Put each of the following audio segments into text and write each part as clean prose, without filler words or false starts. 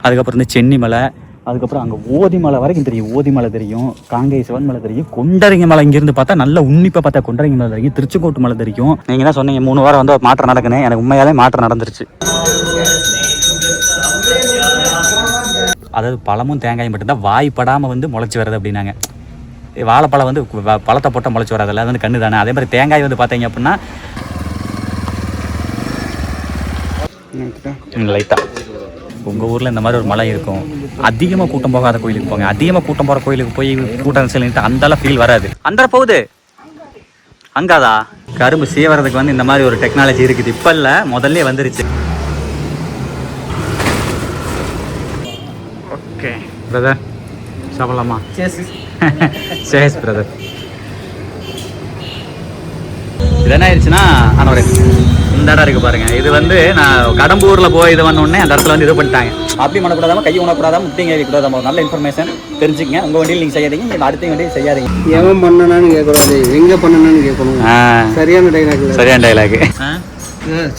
அதுக்கப்புறம் வந்து சென்னி மலை, அதுக்கப்புறம் அங்கே ஓதி மலை வரைக்கும் தெரியும். ஓதி மலை தெரியும், காங்கை சிவன் மலை தெரியும், கொண்டரங்கி மலை இங்கேருந்து பார்த்தா நல்ல உன்னிப்பாக பார்த்தா கொண்டரங்கி மலை தெரியும், திருச்செங்கோட்டு மலை தெரியும். நீங்கள் தான் சொன்னீங்க 3 வாரம் வந்து மாற்றம் நடக்குன்னு, எனக்கு உண்மையாலே மாற்றம் நடந்துருச்சு. அதாவது பழமும் தேங்காயும் மட்டும்தான் வாய்ப்படாமல் வந்து முளைச்சி வருது அப்படின்னாங்க. வாழைப்பழம் வந்து பழத்தை போட்டால் முளைச்சி வராதில்ல, அது வந்து கண்ணு தானே. அதே மாதிரி தேங்காய் வந்து பார்த்தீங்க அப்படின்னா லைட்டாக உங்கள் ஊரில் இந்த மாதிரி ஒரு மலை இருக்கும். அதிகமாக கூட்டம் போகாத கோயிலுக்கு போங்க. அதிகமாக கூட்டம் போகிற கோயிலுக்கு போய் கூட்டம் செல்லிட்டு அந்தளவு ஃபீல் வராது. அந்த போகுது அங்காதா கரும்பு சீவறதுக்கு வந்து இந்த மாதிரி ஒரு டெக்னாலஜி இருக்குது. இப்போ இல்லை, முதல்ல வந்துருச்சு. ஓகே பிரதர், சாப்பிடலாமா? சேஸ் பிரதர். இது என்ன ஆயிடுச்சுன்னா, ஆனால் ஒரு இந்த இடம் இருக்குது பாருங்கள். இது வந்து நான் கடம்பூரில் போய் இது பண்ண உடனே அந்த இடத்துல வந்து இது பண்ணிட்டாங்க. அப்படி பண்ணக்கூடாதாம, கையை உணக்கூடாதாம, முட்டிங்க வைக்கக்கூடாதாம. ஒரு நல்ல இன்ஃபர்மேஷன் தெரிஞ்சுக்கங்க. உங்கள் வண்டியில் நீங்கள் செய்யாதீங்க, அடுத்த வண்டியில் செய்யாதீங்க. எவன் பண்ணனான்னு கேட்கக்கூடாது, எங்கே பண்ணணும்னு கேட்கணும். சரியான டைலாக். சரியான டைலாக்.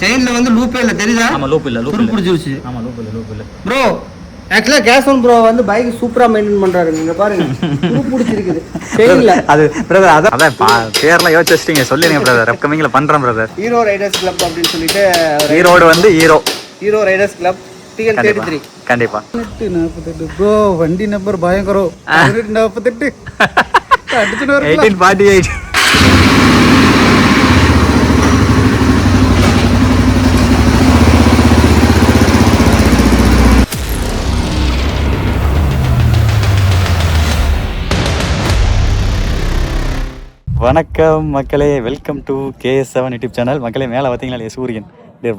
செயினில் வந்து லூப்பே இல்லை, தெரியுதா? ஆமாம், லூப் இல்லை, லூப் பிடிச்சிருச்சு. ஆமாம், லூப் இல்லை ப்ரோ. ஆக்சுவலாக கேசவன் ப்ரோ வந்து பைக் சூப்பராக மெயின்டைன் பண்ணுறாரு. நீங்கள் பாருங்க, பிடிச்சிருக்குது செயினில். அது பிரதர், அதான் பேர்லாம் யோசிச்சு வச்சிட்டீங்க. சொல்லிடுங்க பிரதர், அப்கமிங்கில் பண்ணுறேன் பிரதர். ஹீரோ ரைடர்ஸ் கிளப் அப்படின்னு சொல்லிட்டு, ஈரோடு வந்து ஹீரோ ரைடர்ஸ் கிளப் டிஎன் 33. கண்டிப்பா 48 ப்ரோ. வண்டி நம்பர் பயங்கரம் 48 அடிச்சுட்டு வர 1848. வணக்கம் மக்களே, welcome to KS7 YouTube channel. மக்களே, மேலே பார்த்தீங்களா சூரியன்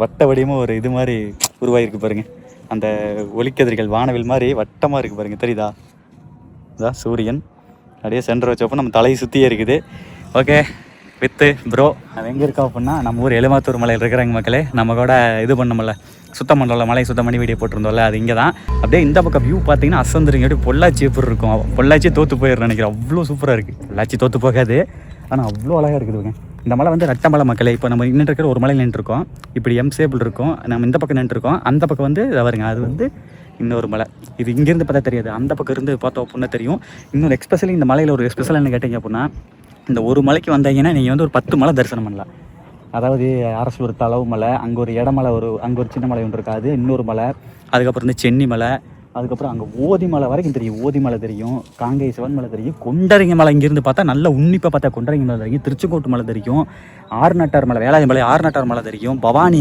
வட்ட வடிவமும் ஒரு இது மாதிரி உருவாகிருக்கு பாருங்கள். அந்த ஒளிக்கதிர்கள் வானவில் மாதிரி வட்டமாக இருக்குது பாருங்கள், தெரியுதா? இதான் சூரியன் அப்படியே சென்டர் வச்சப்போ நம்ம தலையை சுற்றியே இருக்குது. ஓகே வித்து ப்ரோ, அது எங்கே இருக்கோம் அப்படின்னா, நம்ம ஊர் எலுமாத்தூர் மலையில் இருக்கிறாங்க மக்களே. நம்ம கூட இது பண்ணோம்ல, சுத்தம் பண்ணல, மலை சுத்தம் பண்ணி வீடியோ போட்டிருந்தோம்ல, அது இங்கே தான். அப்படியே இந்த பக்கம் வியூ பார்த்தீங்கன்னா அசந்துருங்க. அப்படியே பொள்ளாச்சி எப்படி இருக்கும், பொள்ளாச்சி தோற்று போயிடுறேன் நினைக்கிறேன். அவ்வளோ சூப்பராக இருக்குது. பொள்ளாச்சி தோற்று போகாது, ஆனால் அவ்வளோ அழகாக இருக்குதுங்க. இந்த மலை வந்து ரெட்டமலை மக்களே. இப்போ நம்ம இன்னும் இருக்கிற ஒரு மலையில் நின்றுருக்கோம். இப்படி எம்சேபிள் இருக்கும். நம்ம இந்த பக்கம் நின்றுருக்கோம், அந்த பக்கம் வந்து வருங்க, அது வந்து இன்னொரு மலை. இது இங்கேருந்து பார்த்தா தெரியாது, அந்த பக்கம் இருந்து பார்த்தோம் அப்படின்னா தெரியும். இன்னொரு எக்ஸ்பெஷலி இந்த மலையில் ஒரு ஸ்பெஷல் என்ன கேட்டீங்க அப்படின்னா, இந்த ஒரு மலைக்கு வந்தீங்கன்னா நீங்கள் வந்து ஒரு 10 மலை தரிசனம் பண்ணலாம். அதாவது அரசூர் தளவு மலை, அங்கே ஒரு இடமலை, அங்கே ஒரு சின்ன மலை ஒன்று இருக்காது, இன்னொரு மலை, அதுக்கப்புறம் வந்து சென்னி மலை, அதுக்கப்புறம் அங்கே ஓதி மலை வரைக்கும் தெரியும். ஓதி மலை தெரியும், காங்கை சிவன் மலை தெரியும், கொண்டரங்கி மலை இங்கேருந்து பார்த்தா நல்ல உன்னிப்பாக பார்த்தா கொண்டரங்கி மலை தெரியும், திருச்செங்கோட்டு மலை தெரியும், ஆறுநாட்டார் மலை, வேளாண் மலை, ஆறுநாட்டார் மலை தெரியும், பவானி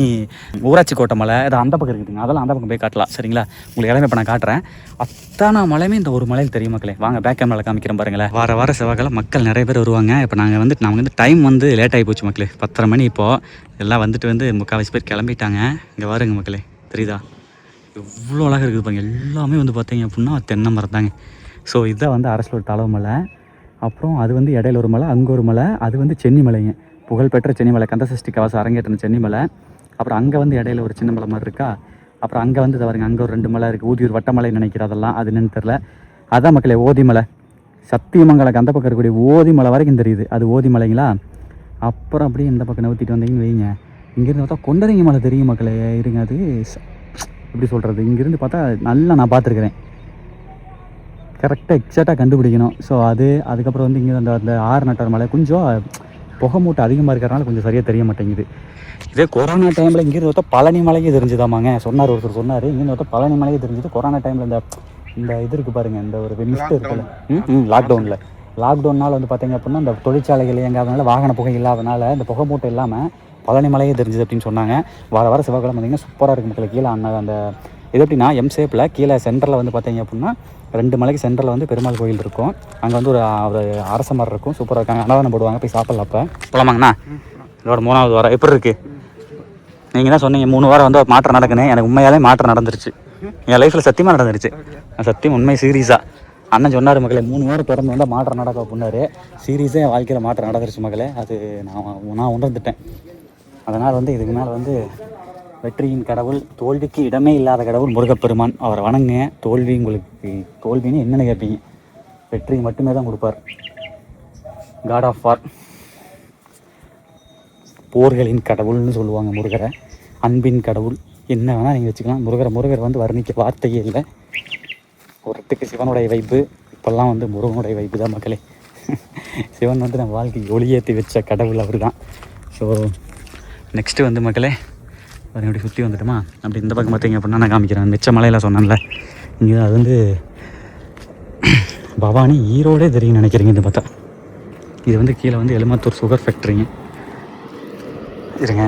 ஊராட்சி கோட்டை மலை, அது அந்த பக்கம் இருக்குதுங்க. அதெல்லாம் அந்த பக்கம் போய் காட்டலாம், சரிங்களா? உங்களுக்கு எல்லாமே இப்போ நான் காட்டுறேன். அத்தனை மலையுமே இந்த ஒரு மலையில் தெரியும் மக்களே. வாங்க பேக் கேமராவில் காமிக்கிறேன் பாருங்களேன். வார செவ்வாய்க்கிழமை மக்கள் நிறைய பேர் வருவாங்க. இப்போ நாங்கள் வந்து டைம் வந்து லேட் ஆகி போச்சு மக்களே. 10:30 மணி. இப்போது எல்லாம் வந்து முக்கால்வாசி பேர் கிளம்பிட்டாங்க. இங்கே வாருங்க மக்களே, தெரியுதா? எவ்வளோ அழகாக இருக்குது பாருங்கள். எல்லாமே வந்து பார்த்தீங்க அப்படின்னா தென்னை மரம் தாங்க. ஸோ இதுதான் வந்து அரசலூர் தளவு மலை. அப்புறம் அது வந்து இடையில ஒரு மலை, அங்கே ஒரு மலை, அது வந்து சென்னி மலைங்க, புகழ்பெற்ற சென்னி மலை, கந்தசஷ்டி கவசம் அரங்கேற்றின சென்னி மலை. அப்புறம் அங்கே வந்து இடையில ஒரு சின்ன மலை மாதிரி இருக்கா. அப்புறம் அங்கே வந்து பாருங்க, அங்கே ஒரு 2 மலை இருக்குது. ஊதியூர் வட்டமலை நினைக்கிற, அதெல்லாம் அது என்னன்னு தெரில. அதான் மக்களே ஓதி மலை. சத்தியமங்கலம் அந்த பக்கம் இருக்கக்கூடிய ஓதி மலை வரைக்கும் தெரியுது, அது ஓதி மலைங்களா. அப்புறம் அப்படியே இந்த பக்கம் நவுத்திட்டு வந்தீங்கன்னு வைங்க, இங்கேருந்து பார்த்தா கொண்டரங்கி மலை தெரியும் மக்களே. இருங்க, அது எப்படி சொல்கிறது, இங்கேருந்து பார்த்தா நல்லா நான் பார்த்துருக்குறேன். கரெக்டாக எக்ஸாக்டாக கண்டுபிடிக்கணும். ஸோ அதுக்கப்புறம் வந்து இங்கே அந்த ஆறுநாட்டார் மலை கொஞ்சம் புகை மூட்டை அதிகமாக இருக்கிறனால கொஞ்சம் சரியாக தெரிய மாட்டேங்குது. இதே கொரோனா டைமில் இங்கேருந்து பார்த்தா பழனி மலையே தெரிஞ்சுதாமாங்க. ஒருத்தர் சொன்னார், இங்கேருந்து பார்த்தா பழனி மலையே தெரிஞ்சுது. கொரோனா டைமில் இந்த இது இருக்குது பாருங்கள், இந்த ஒரு மிஸ்ட் இருக்குல்ல, லாக்டவுனால் வந்து பார்த்தீங்க அப்படின்னா இந்த தொழிற்சாலைகள் இயங்காதனால, வாகன புகை இல்லாதனால, இந்த புகை மூட்டை இல்லாமல் பழனி மலையே தெரிஞ்சுது அப்படின்னு சொன்னாங்க. வார செவ்வாய்க்கிழமை பார்த்தீங்கன்னா சூப்பராக இருக்குது மக்களுக்கு. கீழே அந்த இது எப்படின்னா எம்சேப்பில் கீழே சென்டரில் வந்து பார்த்தீங்க அப்படின்னா 2 மலைக்கு சென்டரில் வந்து பெருமாள் கோயில் இருக்கும். அங்கே வந்து ஒரு அரச மரம் இருக்கும், சூப்பராக இருக்காங்க. அன்னதானம் போடுவாங்க, போய் சாப்பிடலாம். அப்போ போகலாமாங்கண்ணா? இதோட 3வது வாரம் எப்படி இருக்குது? நீங்கள் தான் சொன்னீங்க 3 வாரம் வந்து மாற்றம் நடக்குன்னு, எனக்கு உண்மையாலே மாற்றம் நடந்துருச்சு. என் லைஃப்பில் சத்தியமாக நடந்துருச்சு. சத்தியம், உண்மை, சீரியஸாக. அண்ணன் சொன்னார் மக்களே, 3 வாரம் தொடர்ந்து வந்தால் மாற்றம் நடக்கும் அப்படின்னாரு. சீரியஸாக என் வாழ்க்கையில் மாற்றம் நடந்துருச்சு மக்களே. அது நான் உணர்ந்துட்டேன். அதனால் வந்து இதுக்கு மேலே வந்து வெற்றியின் கடவுள், தோல்விக்கு இடமே இல்லாத கடவுள் முருகப்பெருமான், அவரை வணங்க. தோல்வின்னு என்னென்னு கேட்பீங்க, வெற்றி மட்டுமே தான் கொடுப்பார். காட் ஆஃப் வார், போர்களின் கடவுள்னு சொல்லுவாங்க முருகரை. அன்பின் கடவுள், என்ன வேணால் நீங்கள் வச்சுக்கலாம். முருகர் வந்து வர்ணிக்க வார்த்தையே இல்லை. ஒரு இடத்துக்கு சிவனுடைய வைப்பு, இப்போல்லாம் வந்து முருகனுடைய வைப்பு தான் மக்களே. சிவன் வந்து நம்ம வாழ்க்கைக்கு ஒளியேற்றி வச்ச கடவுள் அவர் தான். ஸோ நெக்ஸ்ட்டு வந்து மக்களே பாருங்க, அப்படி சுற்றி வந்துட்டுமா அப்படி இந்த பக்கம் பார்த்தீங்க அப்படின்னா நான் காமிக்கிறேன். மிச்ச மலையில் சொன்னேன்ல, இங்கே அது வந்து பவானி ஈரோடே தெரியும்னு நினைக்கிறீங்க. இது பார்த்தா இது வந்து கீழே வந்து எலுமத்தூர் சுகர் ஃபேக்ட்ரிங்க. இருங்க,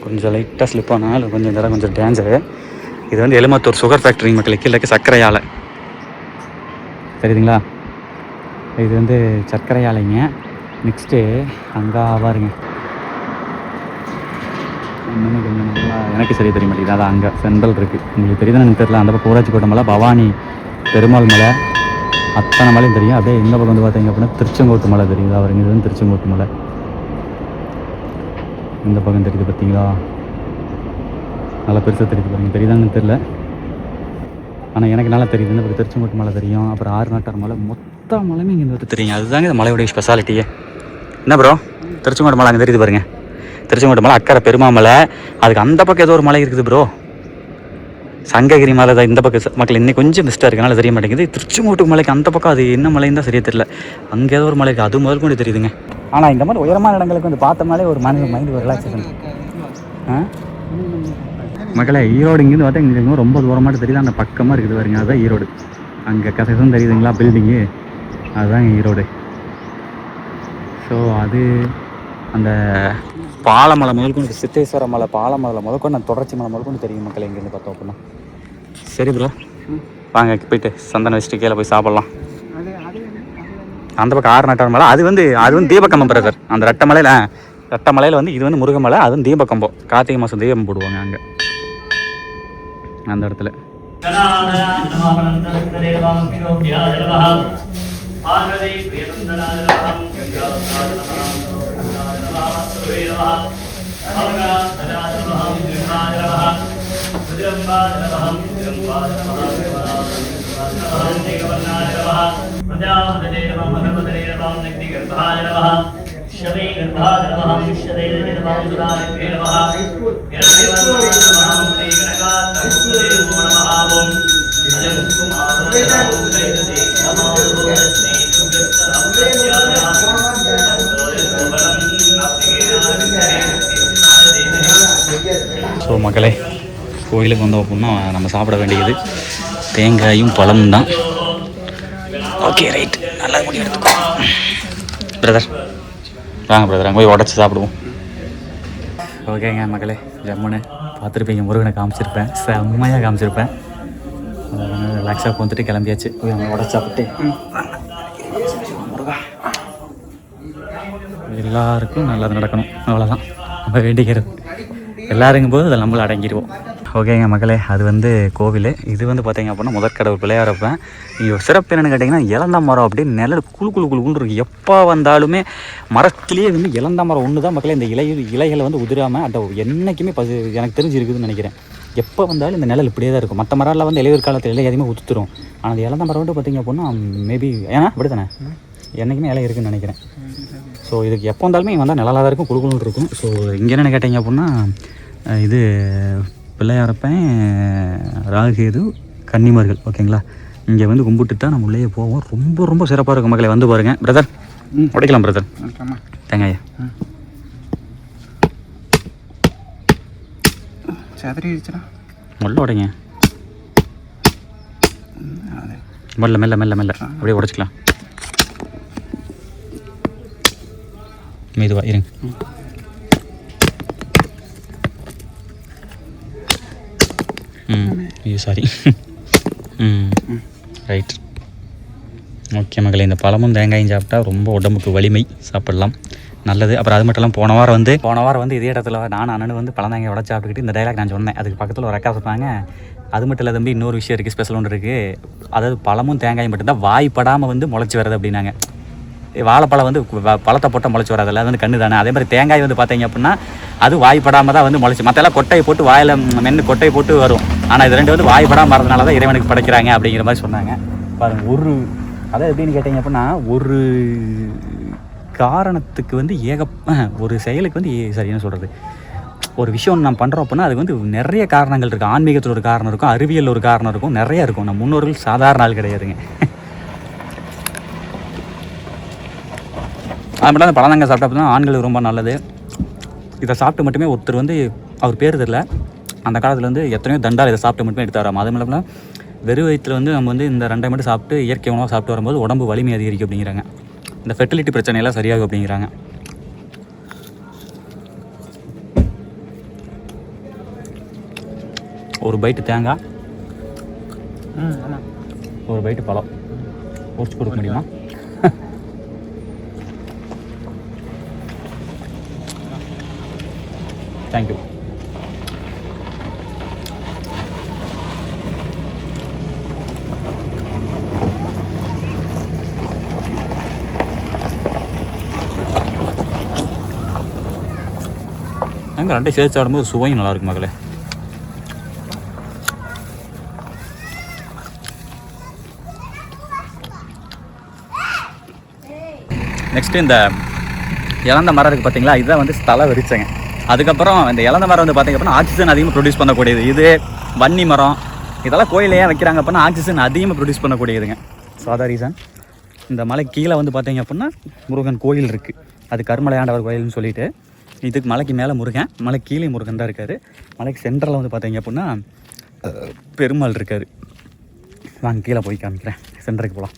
கொஞ்சம் லைட்டாக ஸ்லிப் ஆனால் கொஞ்சம் இந்த இடம் கொஞ்சம் டேஞ்சரு. இது வந்து எலுமத்தூர் சுகர் ஃபேக்ட்ரி மக்களுக்கு கீழே சர்க்கரை ஆலை தெரியுதுங்களா? இது வந்து சர்க்கரை ஆலைங்க. நெக்ஸ்ட்டு அங்கே பாருங்க, இன்னும் கொஞ்சம் நல்லா எனக்கு சரியாக தெரிய மாட்டேங்குது. அதான் அங்கே சென்ட்ரல் இருக்குது, உங்களுக்கு தெரியுதுன்னு எனக்கு தெரியல. அந்த பக்கம் ஊராட்சி கோட்டை மலை, பவானி பெருமாள் மலை, அத்தனை மலையும் தெரியும். அப்படியே இந்த பக்கம் வந்து பார்த்தீங்க அப்படின்னா திருச்செங்கோட்டு மலை தெரியுது. அவருங்க இது வந்து திருச்செங்கோட்டு மலை. இந்த பக்கம் தெரியுது பார்த்தீங்களா, நல்லா பெருசாக தெரியுது பாருங்க. தெரியுதான்னு தெரில, ஆனால் எனக்கு நல்லா தெரியுது. இந்த பக்கம் திருச்செங்கோட்டு மலை தெரியும். அப்புறம் ஆறுநாட்டார் மலை, மொத்த மலையுமே இங்கே வந்து தெரியும். அதுதாங்க இந்த மலையோடைய ஸ்பெஷாலிட்டியே. என்ன ப்ரோ, திருச்செங்கோட்டு மலை அங்கே தெரியுது பாருங்க. திருச்செங்கோட்டு மலை அக்கறை பெருமாமலை, அதுக்கு அந்த பக்கம் ஏதோ ஒரு மலை இருக்குது ப்ரோ, சங்ககிரி மலை தான். இந்த பக்கம் மக்கள் இன்னைக்கு கொஞ்சம் மிஸ்டாக இருக்கனால தெரிய மாட்டேங்குது. திருச்செங்கோட்டு மலைக்கு அந்த பக்கம் அது என்ன மலைன்னு தான் சரியாக தெரியல. அங்கே ஏதோ ஒரு மலைக்கு அது முதல் கொண்டு தெரியுதுங்க. ஆனால் இந்த மாதிரி உயரமான இடங்களுக்கு வந்து பார்த்தோம்னாலே ஒரு மைண்ட் ஒரு ரிலாக்ஸேஷன். மக்களை ஈரோடு இங்கேருந்து பார்த்தா இங்கே ரொம்ப தூரமாட்டு தெரியுது. அந்த பக்கமாக இருக்குது பாருங்க, அதுதான் ஈரோடு. அங்கே கசகசம் தெரியுதுங்களா பில்டிங்கு, அதுதான் ஈரோடு. ஸோ அது அந்த பாலமலை முதல் கொண்டு, சித்தேஸ்வர மலை பாலமலை முதல் கொண்டு, அந்த தொடர்ச்சி மலை முதல் கொண்டு தெரியும் மக்களை இங்கேருந்து பார்த்தோம் அப்படின்னா. சரி ப்ரோ, வாங்க போயிட்டு சந்தன வச்சுட்டு கீழே போய் சாப்பிட்லாம். அந்த பக்கம் ஆறுநாட்டார் மலை, அது வந்து தீபக்கம்பம் பிரதர். அந்த ரெட்டை மலையில் வந்து இது வந்து முருகமலை, அது வந்து தீபக்கம்பம். கார்த்திகை மாதம் தீபம் போடுவாங்க அங்கே அந்த இடத்துல. ஸோ மக்களே, கோயிலுக்கு வந்தோம் அப்படின்னா நம்ம சாப்பிட வேண்டியது தேங்காயும் பழமும் தான். ஓகே ரைட், நல்லா முடி எடுத்துக்கோ பிரதர். வாங்க பிரதர், அங்கே போய் உடச்சி சாப்பிடுவோம். ஓகேங்க மக்களே, ஜம்முன்னு பார்த்துருப்பீங்க, முருகனை காமிச்சிருப்பேன், செம்மையாக காமிச்சிருப்பேன். ரிலாக்ஸாக வந்துட்டு கிளம்பியாச்சு. போய் அங்கே உடச்சி சாப்பிட்டு முருகா எல்லாருக்கும் நல்லது நடக்கணும், அவ்வளோதான் நம்ம வேண்டிக்கிறது. எல்லாருங்கும் போது அதில் நம்மளும் அடங்கிடுவோம். ஓகேங்க மக்களே, அது வந்து கோவில். இது வந்து பார்த்தீங்க அப்படின்னா முதற்கடவுள் பிள்ளையாரப்பன். இங்கே சிறப்பு என்னென்னு கேட்டிங்கன்னா, இளந்த மரம் அப்படின்னு நிழல் குழு இருக்குது. எப்போ வந்தாலுமே மரத்துலேயே வந்து இளந்த மரம் ஒன்று தான் மக்களே. இந்த இலைகளை வந்து உதிராமல் அந்த என்றைக்குமே எனக்கு தெரிஞ்சிருக்குதுன்னு நினைக்கிறேன். எப்போ வந்தாலும் இந்த நிழல் இப்படியே தான் இருக்கும். மற்ற மரம்லாம் வந்து இளைஞர் காலத்தில் இலை எதுவுமே உத்துரும். ஆனால் அந்த இளந்த மரம் வந்து பார்த்திங்க அப்படின்னா மேபி ஏன்னா அப்படி தானே என்றைக்குமே இலை இருக்குதுன்னு நினைக்கிறேன். ஸோ இதுக்கு எப்போ வந்தாலுமே வந்தால் நிழலாக தான் இருக்கும், குழுக்குன்னு இருக்கும். ஸோ இங்கே என்னென்னு கேட்டிங்க அப்படின்னா, இது பிள்ளையாரப்பன், ராகுகேது, கன்னிமார்கள். ஓகேங்களா, இங்கே வந்து கும்பிட்டு தான் நம்ம உள்ளே போவோம். ரொம்ப ரொம்ப சிறப்பாக இருக்கும் மக்களை, வந்து பாருங்கள். பிரதர் உடைக்கலாம் பிரதர், தேங்காயா முள்ள உடைங்க, மெல்ல மெல்ல மெல்ல மெல்ல அப்படியே உடைச்சிக்கலாம். மெதுவா இருங்க. சாரி. ரைட். ஓகே மகளே, இந்த பழமும் தேங்காயும் சாப்பிட்டா ரொம்ப உடம்புக்கு வலிமை, சாப்பிடலாம், நல்லது. அப்புறம் அது மட்டும் இல்லாமல் போன வாரம் வந்து இதே இடத்துல நான் அண்ணன் வந்து பழந்தாங்க உடச்சி சாப்பிட்டுக்கிட்டு இந்த டைலாக் நான் சொன்னேன். அதுக்கு பக்கத்தில் ஒரு அக்கா சொன்னாங்க, அது மட்டும் இல்லை தம்பி, இன்னொரு விஷயம் இருக்குது, ஸ்பெஷல் ஒன்று இருக்குது. அதாவது பழமும் தேங்காயும் மட்டும்தான் வாய்ப்படாமல் வந்து முளைச்சி வர்றது அப்படின்னாங்க. வாழைப்பழம் வந்து பழத்தை போட்டால் முளைச்சி வராதில்ல, அது வந்து கண்ணு தானே. அதே மாதிரி தேங்காய் வந்து பார்த்தீங்க அப்படின்னா அது வாய்ப்படாமல் தான் வந்து முளைச்சி, மற்றெல்லாம் கொட்டையை போட்டு வாயில் மென்று கொட்டையை போட்டு வரும். ஆனால் இது ரெண்டு வந்து வாய்ப்படாமல் வரதுனால தான் இறைவனுக்கு படைக்கிறாங்க அப்படிங்கிற மாதிரி சொன்னாங்க. பாருங்க, அதாவது எப்படின்னு கேட்டிங்க அப்படின்னா, ஒரு காரணத்துக்கு வந்து ஒரு செயலுக்கு வந்து சரி என்ன சொல்கிறது, ஒரு விஷயம் நம்ம பண்ணுறோம் அப்படின்னா அதுக்கு வந்து நிறைய காரணங்கள் இருக்குது. ஆன்மீகத்தில் ஒரு காரணம் இருக்கும், அறிவியல் ஒரு காரணம் இருக்கும், நிறைய இருக்கும். நம்ம முன்னோர்கள் சாதாரண ஆள் கிடையாதுங்க. அது மட்டும் அந்த பழந்தங்க சாப்பிட்டா அப்படின்னா ஆண்களுக்கு ரொம்ப நல்லது. இதை சாப்பிட்டு மட்டுமே ஒருத்தர் வந்து அவர் பேர் தெரியல, அந்த காலத்தில் வந்து எத்தனையோ தண்டால் இதை சாப்பிட்டு மட்டுமே எடுத்து வராமல். அது இல்லாமல் வெறும் வயிற்றில் வந்து நம்ம வந்து இந்த 2 மட்டும் சாப்பிட்டு இயற்கை உணவாக சாப்பிட்டு வரும்போது உடம்பு வலிமை அதிகரிக்கும் அப்படிங்கிறாங்க. இந்த ஃபெர்டிலிட்டி பிரச்சனையெல்லாம் சரியாகும் அப்படிங்கிறாங்க. ஒரு பைட்டு தேங்காய், ஒரு பைட்டு பழம் உரிச்சு கொடுக்க முடியுமா? தேங்க்யூ. அங்கே 2 சேர்த்து ஆடும்போது சுவையும் நல்லாயிருக்கும் மகளே. நெக்ஸ்ட்டு இந்த இழந்த மரம் இருக்குது பார்த்தீங்களா, இதுதான் வந்து ஸ்தல விரிச்சங்க. அதுக்கப்புறம் இந்த இழந்த மரம் வந்து பார்த்திங்க அப்படின்னா ஆக்சிஜன் அதிகமாக ப்ரொடியூஸ் பண்ணக்கூடியது. இது வன்னி மரம் இதெல்லாம் கோயிலையே வைக்கிறாங்க அப்படின்னா ஆக்சிஜன் அதிகமாக ப்ரொடியூஸ் பண்ணக்கூடியதுங்க. ஸோ அதான் ரீசன். இந்த மலை கீழே வந்து பார்த்திங்க அப்படின்னா முருகன் கோயில் இருக்குது. அது கருமலையாண்டவர் கோயில்னு சொல்லிட்டு. இதுக்கு மலைக்கு மேலே முருகன், மலை கீழே முருகன் தான் இருக்கார். மலைக்கு சென்டரில் வந்து பார்த்திங்க அப்படின்னா பெருமாள் இருக்கார். வாங்க கீழே போய் காமிக்கிறேன், சென்டருக்கு போகலாம்.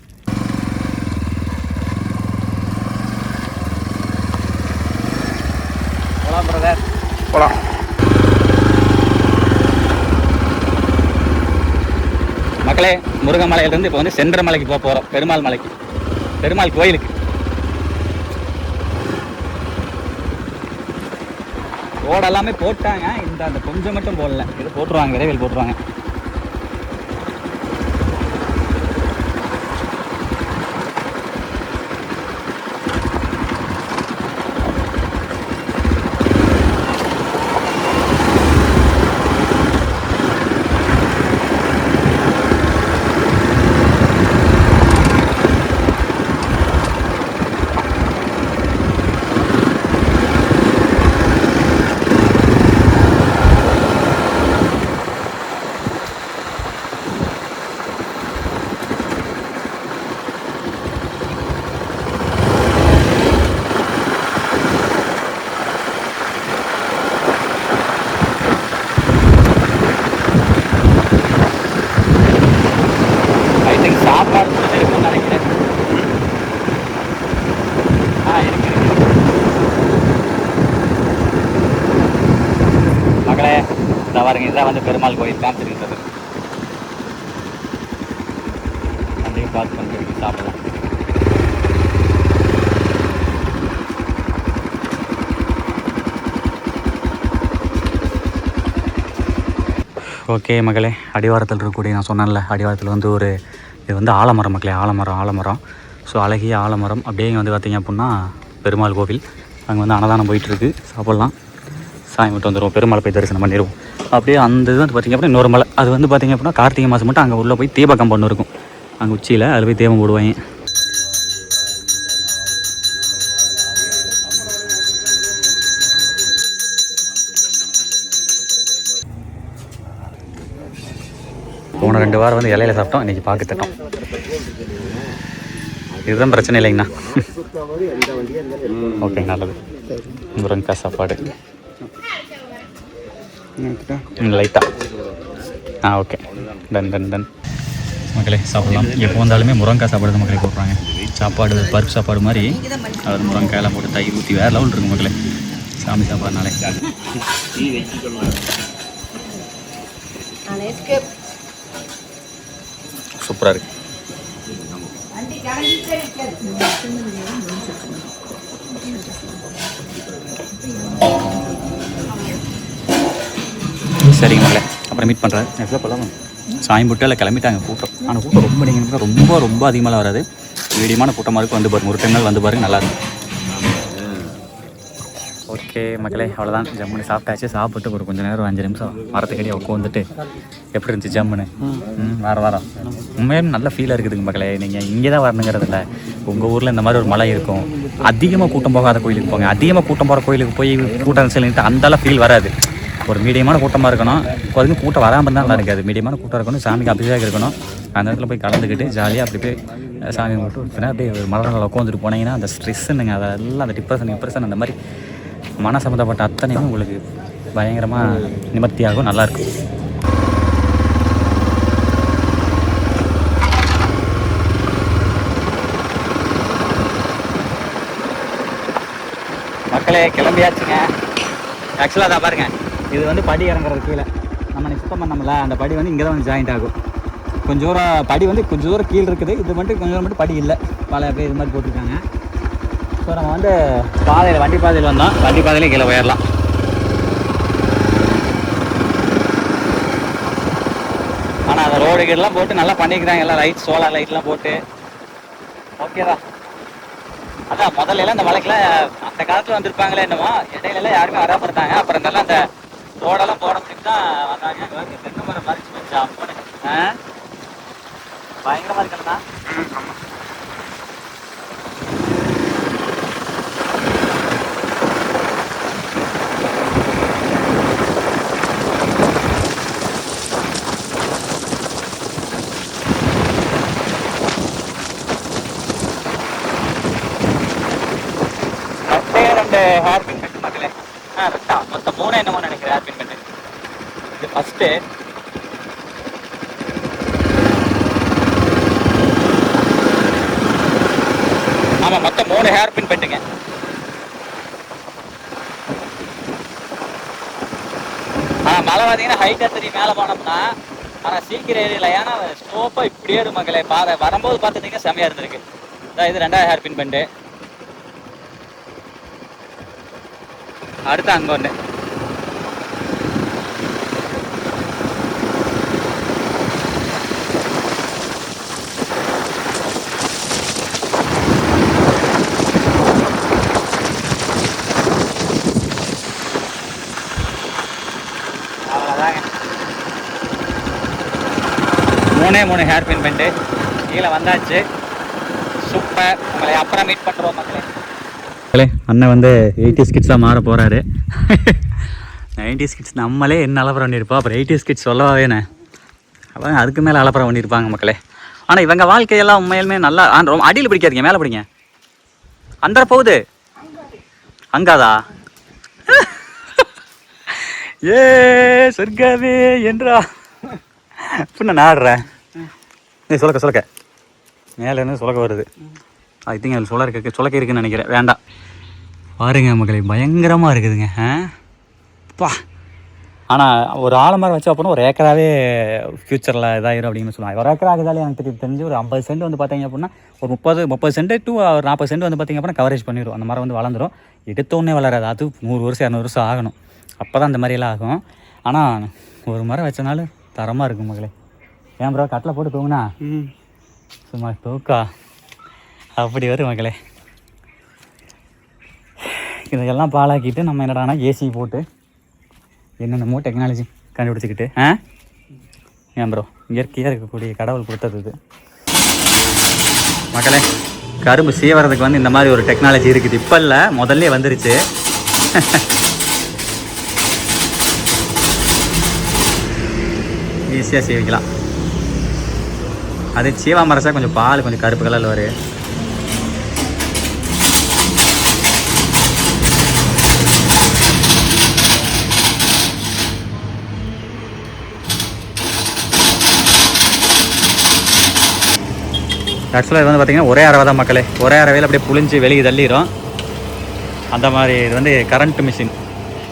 போகலாம். மக்களே, முருகன் மலையிலேருந்து இப்போ வந்து சென்ற மலைக்கு போக போகிறோம். பெருமாள் மலைக்கு, பெருமாள் கோயிலுக்கு. ரோடு எல்லாமே போட்டாங்க, அந்த கொஞ்சம் மட்டும் போடல. இது போட்டுருவாங்க, விரைவில் போட்டுருவாங்க. பாருங்க, இதான் வந்து பெருமாள் கோயில் காமிச்சிருக்கிறது. அதையும் பார்த்து பண்ணி சாப்பிடலாம். ஓகே மகளே, அடிவாரத்தில் இருக்கக்கூடிய நான் சொன்னேன்ல, அடிவாரத்தில் வந்து இது வந்து ஆலமரம் மக்களே, ஆலமரம். ஸோ அழகிய ஆலமரம். அப்படியே வந்து பார்த்திங்க அப்படின்னா பெருமாள் கோவில். அங்கே வந்து அன்னதானம் போயிட்டுருக்கு, சாப்பிட்லாம். சாமி மட்டும் வந்துடுவோம், பெருமாள் போய் தரிசனம் பண்ணிடுவோம். அப்படியே அந்த இது வந்து பார்த்திங்க அப்படின்னா இன்னொரு மலை. அது வந்து பார்த்திங்க அப்படின்னா கார்த்திகை மாதம் மட்டும் அங்கே உள்ளே போய் தீபகம் பண்ணு இருக்கும். அங்கே உச்சியில் அதில் போய் தீபம் போடுவாங்க. போன 2 வாரம் வந்து இலையில சாப்பிட்டோம், இன்றைக்கி பாக்கு தட்டோம். இதுதான் பிரச்சனை இல்லைங்கண்ணா. ஓகே, நல்லது. முருங்கக்காய் சாப்பாடு லைட்டாக. ஓகே, டன் மக்களே, சாப்பிடலாம். எப்போ வந்தாலுமே முருங்கக்காய் சாப்பாடு தான் மக்களே போடுறாங்க. சாப்பாடு பருப்பு சாப்பாடு மாதிரி அது முருங்காயெல்லாம் போட்டு தயிர் ஊற்றி வேறு லெவல் இருக்கும் மக்களே. சாமி சாப்பாடுனாலே சூப்பராக இருக்கு. சரிங்க மக்களே, அப்புறம் மீட் பண்ணுறேன். எவ்வளோ போகலாம்? சாமி புட்டில் கிளம்பிட்டாங்க. கூட்டம் ஆனால் கூட்டம் ரொம்ப நீங்கள் ரொம்ப அதிகமாக வராது. மீடியமான கூட்டமாக இருக்கும். வந்து பாருங்கள், ஒரு டைம் வந்து பாருங்கள், நல்லாயிருக்கும். ஓகே மக்களே, அவ்வளோதான். ஜம்முன்னு சாப்பிட்டாச்சு. சாப்பிட்டு ஒரு கொஞ்சம் நேரம் 5 நிமிஷம் மரத்துக்கடியே உட்காந்துட்டு எப்படி இருந்துச்சு ஜம்முன்னு. வாரம் உண்மையாக நல்ல ஃபீலாக இருக்குதுங்க மக்களே. நீங்கள் இங்கே தான் வரணுங்கிறதில்ல, உங்கள் ஊரில் இந்த மாதிரி ஒரு மலை இருக்கும். அதிகமாக கூட்டம் போகாத கோயிலுக்கு போங்க. அதிகமாக கூட்டம் போகிற கோயிலுக்கு போய் கூட்டம் செல்லிட்டு அந்தளவு ஃபீல் வராது. ஒரு மீடியமான கூட்டமாக இருக்கணும். கொஞ்சம் கூட்டம் வராமல் இருந்தால் நல்லா இருக்காது. மீடியமான கூட்டம் இருக்கணும், சாமிக்கு அபிஷேகம் இருக்கணும். அந்த இடத்துல போய் கலந்துக்கிட்டு ஜாலியாக அப்படி போய் சாமி கும்பிட்டு அப்படியே ஒரு மலரில் உட்காந்துட்டு போனீங்கன்னா அந்த ஸ்ட்ரெஸ்ஸுங்க அதெல்லாம் அந்த டிப்ரெஷன் அந்த மாதிரி மன சம்மந்தப்பட்ட அத்தனையும் உங்களுக்கு பயங்கரமாக நிவர்த்தியாகும், நல்லாயிருக்கும். மக்களே கிளம்பியாச்சுங்க. ஆக்சுவலாக அதை பாருங்கள், இது வந்து படி இறங்குறது கீழே நம்ம சுத்தம் பண்ணோம்ல, அந்த படி வந்து இங்கே தான் வந்து ஜாயிண்ட் ஆகும். கொஞ்சம் தூரம் படி வந்து கொஞ்சம் தூரம் கீழே இருக்குது. இது மட்டும் கொஞ்சம் தூரம் மட்டும் படி இல்லை, பல பேர் இது மாதிரி போட்டிருக்காங்க. ஸோ நம்ம வந்து பாதையில் வண்டி பாதையில் வந்தோம், வண்டி பாதையிலே கீழே உயரலாம். ஆனால் அந்த ரோடு கீழெலாம் போட்டு நல்லா பண்ணிக்கிறாங்க, எல்லாம் லைட் சோலார் லைட்லாம் போட்டு ஓகேதா. அதான் முதல்ல எல்லாம் இந்த மலைக்கெல்லாம் அந்த காலத்தில் வந்திருப்பாங்களே என்னமோ, இடையில யாருமே வராமல் இருந்தாங்க. அப்புறம் இதெல்லாம் அந்த ரோடெல்லாம் போட முடியும் தான் வந்தாங்க. தென்னை மரம் மறிச்சு வச்சா பயங்கரமாக இருக்கா. ஹேர் பின் கட்டு மக்களே, மொத்தம் 3 என்னமோ நினைக்கிறேன் ஹேர் பின் கட்டு. இது ஃபஸ்ட்டு. ஆமாம், மொத்தம் 3 ஹேர் பின் பெட்டுங்க. ஆனால் மழை பார்த்தீங்கன்னா ஹைட்டாக தெரியும் மேலே போனோம்னா. ஆனால் சீக்கிரம் ஏறியல, ஏன்னா ஸ்டோப்பாக இப்படியே இருக்கு மக்களே. பாதை வரும்போது பார்த்துட்டிங்கன்னா செம்மையாக இருந்திருக்கு. இது 2வது ஹேர் பின் பெண்டு. அடுத்து அங்கே ஒன்று. அவ்வளோதாங்க, 3 ஹேர் பின் பண்ணிட்டு கீழே வந்தாச்சு. சூப்பர். உங்களை அப்புறம் மீட் பண்ணுறோம் மக்களே. அண்ணன் வந்து 80s கிட்ஸாக மாற போகிறாரு. 90s கிட்ஸ் நம்மளே என்ன அலப்பறம் பண்ணியிருப்போம், அப்புறம் 80s கிட்ஸ் சொல்லவாவேண்ணே அவங்க அதுக்கு மேலே அலப்பறம் பண்ணியிருப்பாங்க மக்களே. ஆனால் இவங்க வாழ்க்கையெல்லாம் உண்மையிலுமே நல்லா. ரொம்ப அடியில் பிடிக்காதீங்க, மேலே பிடிங்க. அந்த போகுது அங்காதா ஏ சொர்க்கவே என்றா இப்போ நான் ஆடுறேன். நீ சொல்லுக்க மேலே இருந்து சுலக்க வருது. ஐ திங்க் அதில் சுலக்க இருக்குன்னு நினைக்கிறேன். வேண்டாம் பாருங்க மக்களே, பயங்கரமாக இருக்குதுங்க. பா ஆனால் ஒரு ஆலமரம் வச்சு அப்படின்னா ஒரு ஏக்கராகவே ஃப்யூச்சரில் இதாயிரும் அப்படின்னு சொல்லுவாங்க. ஒரு ஏக்கர் ஆகுதாலே எனக்கு தெரிஞ்சு ஒரு 50 சென்ட் வந்து பார்த்தீங்க அப்படின்னா ஒரு 30 சென்ட் டு ஒரு 40 சென்ட் வந்து பார்த்திங்க அப்படின்னா கவரேஜ் பண்ணிடும். அந்த மரம் வந்து வளர்ந்துடும். எடுத்தோடனே வளராது, அது 100 வருஷம் 200 வருஷம் ஆகணும், அப்போ தான் அந்த மாதிரியெல்லாம் ஆகும். ஆனால் ஒரு மரம் வச்சனாலும் தரமாக இருக்கும் மக்களே. ஏன் ப்ரோ கட்டில் போட்டு தூங்குனா சும்மா தூக்கா அப்படி வரும் மக்களே. இதெல்லாம் பாலாக்கிட்டு நம்ம என்னடானா ஏசி போட்டு என்னென்னமோ டெக்னாலஜி கண்டுபிடிச்சிக்கிட்டு ஏன் ப்ரோ இயற்கையாக இருக்கக்கூடிய கடவுள் கொடுத்தது இது மக்களே. கரும்பு சீவறதுக்கு வந்து இந்த மாதிரி ஒரு டெக்னாலஜி இருக்குது. இப்போ இல்லை, முதல்ல வந்துருச்சு. ஈஸியாக சீவிக்கலாம். அது சீவா மரசா கொஞ்சம் பால் கொஞ்சம் கருப்பு கலரில் வரும். ஆக்சுவலாக இது வந்து பார்த்திங்கன்னா ஒரே அரவை தான் மக்களே. ஒரே அரவையில் அப்படியே புளிஞ்சு வெளியே தள்ளிடும். அந்த மாதிரி இது வந்து கரண்ட் மிஷின்.